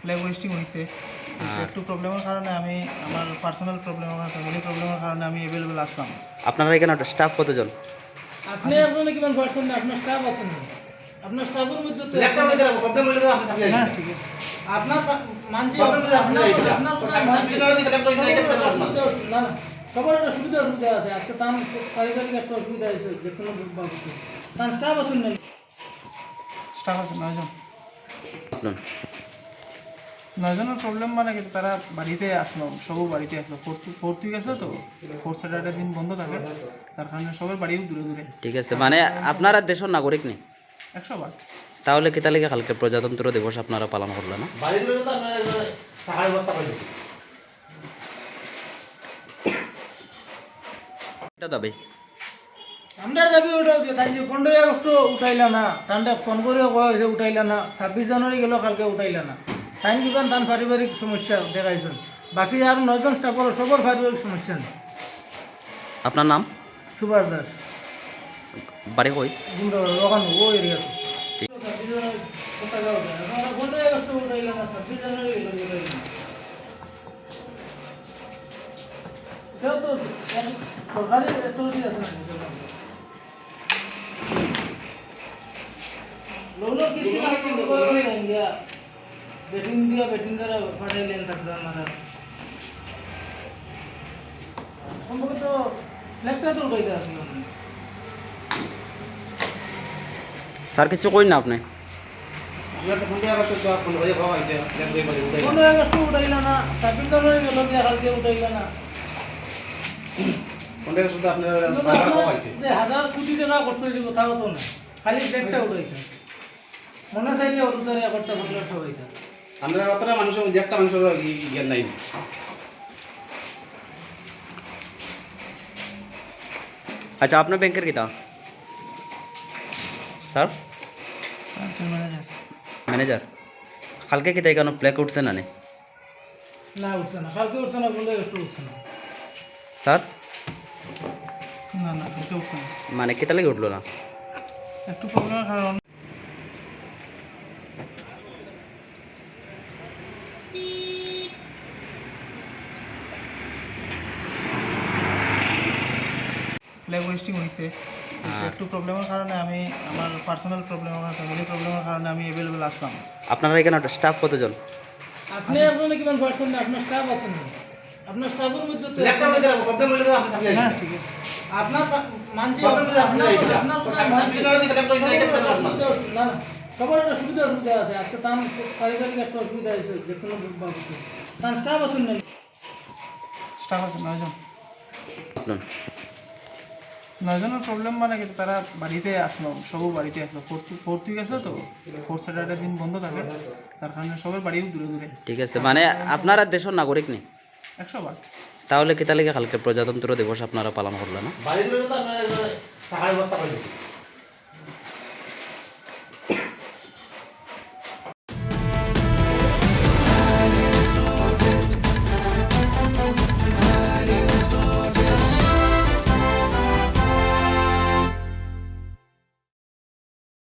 Flag hoisting হয়েছে। একটু প্রবলেমের কারণে আমি আমার পার্সোনাল প্রবলেম, আমার ফ্যামিলি প্রবলেমের কারণে আমি অ্যাভেলেবেল আসলাম। আপনারা এখানে স্টাফ কতজন? আপনি একজন কিমান পার্সেন্ট আপনার স্টাফ আছেন না? আপনার স্টাফের মধ্যে তো একটা উঠে দিলাম প্রবলেম হইলে তো আপনি সামনে হ্যাঁ আসবেন ঠিক আছে। আপনার মানছি প্রবলেম হইলে আপনি যাইবেন আপনার সামনে যদি কথা কই না এটা আসবেন না না সবার একটা সুবিধা আছে। আজকে তার পারিবারিক একটা অসুবিধা হয়েছে যে কোনো বাবুতে তার স্টাফ আছেন না? স্টাফ আছে 9 জন। আপনার 9 জনের প্রবলেম মানে কি তারা বাড়িতে আসলো, সবও বাড়িতে আসলো। ফোর্থ উইক আসলো তো, ফোর্থ স্যাটারডে দিন বন্ধ থাকে, তার কারণে সবার বাড়িও দূরে দূরে। ঠিক আছে, মানে আপনারা দেশের নাগরিক নেই 100 বার। তাহলে কি তালিকা কালকে প্রজাতন্ত্র দিবস আপনারা পালন করলেন না? বাড়ি দূরে তো আপনারা টাকার ব্যবস্থা করে দিচ্ছি এটা দাবি আমরা দাবি ওটা তাই যে 15 আগস্ট উঠাইলা না, তান্ডা ফোন করে কয়েছে উঠাইলা না, 26 জানুয়ারি গেল কালকে উঠাইলা না। তাই কিমান তান পারিবারিক সমস্যা দেখাইছেন। বাকি আর 9 জন স্টাফর সবার পারিবারিক সমস্যা নেই। আপনার নাম? সুভাষ দাস, বাড়ি কই? গুন্ডা ওখানে ও এরিয়াতে। 15 আগস্ট উঠাইলা না, 26 জানুয়ারি গেল উঠাইলা না। এটাও তো সরকারি অথরিটি আছে না? লোলো কিছু না কিন্তু করে গিয়া বেটিং দ্বারা পাঠাইলেন থাকবে আমরা সম্ভবত লেখটা তো উঠাইতে আসলো স্যার কিছু কই না আপনি? আপনার তো 15 আগস্ট তো আপনি ওই ভাব আইছে দেখবে বলে উঠাই 15 আগস্ট উঠাইলা না, 26 জানুয়ারি গেল গিয়া কালকে উঠাইলা না। 15 আগস্ট তো আপনার টাকা ভাব আইছে যে 1000 কোটি টাকা করতে দিব তাও তো না, খালি লেখটা উঠাইছে। মনে চাইলে অরুতারে করতে বললে সবাইটা আপনার অতটা মানুষের মধ্যে একটা মানুষের জ্ঞান নাই আচ্ছা, আপনার ব্যাংকের কিতা স্যার? ম্যানেজার। ম্যানেজার কালকে কিতা এখানে প্লেক উঠছে না নে? না উঠছে না, কালকে উঠছে না, 15 আগস্ট উঠছে না। স্যার না এটা উঠছে না। মানে কিতা লাগে উঠলো না? একটু প্রবলেমের কারণ ফ্ল্যাগ হোয়েস্টিং হয়েছে। একটু প্রবলেমের কারণে আমি আমার পার্সোনাল প্রবলেম, আমার ফ্যামিলি প্রবলেমের কারণে আমি অ্যাভেলেবেল আসলাম। আপনারা এখানে স্টাফ কতজন? আপনি একজন কিমান পার্সেন্ট আপনার স্টাফ আছেন না? আপনার স্টাফের মধ্যে তো একটা উঠে দিলাম প্রবলেম হইলে তো আপনি সামনে হ্যাঁ আসবেন ঠিক আছে। আপনার মানছি প্রবলেম হইলে আপনি যাইবেন আপনার সামনে যদি কথা কই না এটা আসবেন না না সবার একটা সুবিধা আছে। আজকে তার পারিবারিক একটা অসুবিধা হয়েছে যে কোনো বাবুতে তার স্টাফ আছেন না? স্টাফ আছে 9 জন। আপনার 9 জনের প্রবলেম মানে কি তারা বাড়িতে আসলো, সবও বাড়িতে আসলো। ফোর্থ উইক আসলো তো, ফোর্থ স্যাটারডে দিন বন্ধ থাকে, তার কারণে সবার বাড়িও দূরে দূরে। ঠিক আছে, মানে আপনারা দেশের নাগরিক নেই 100 বার। তাহলে কি তালিকা কালকে প্রজাতন্ত্র দিবস আপনারা পালন করলেন না? বাড়ি দূরে তো আপনারা টাকার ব্যবস্থা করে দিচ্ছি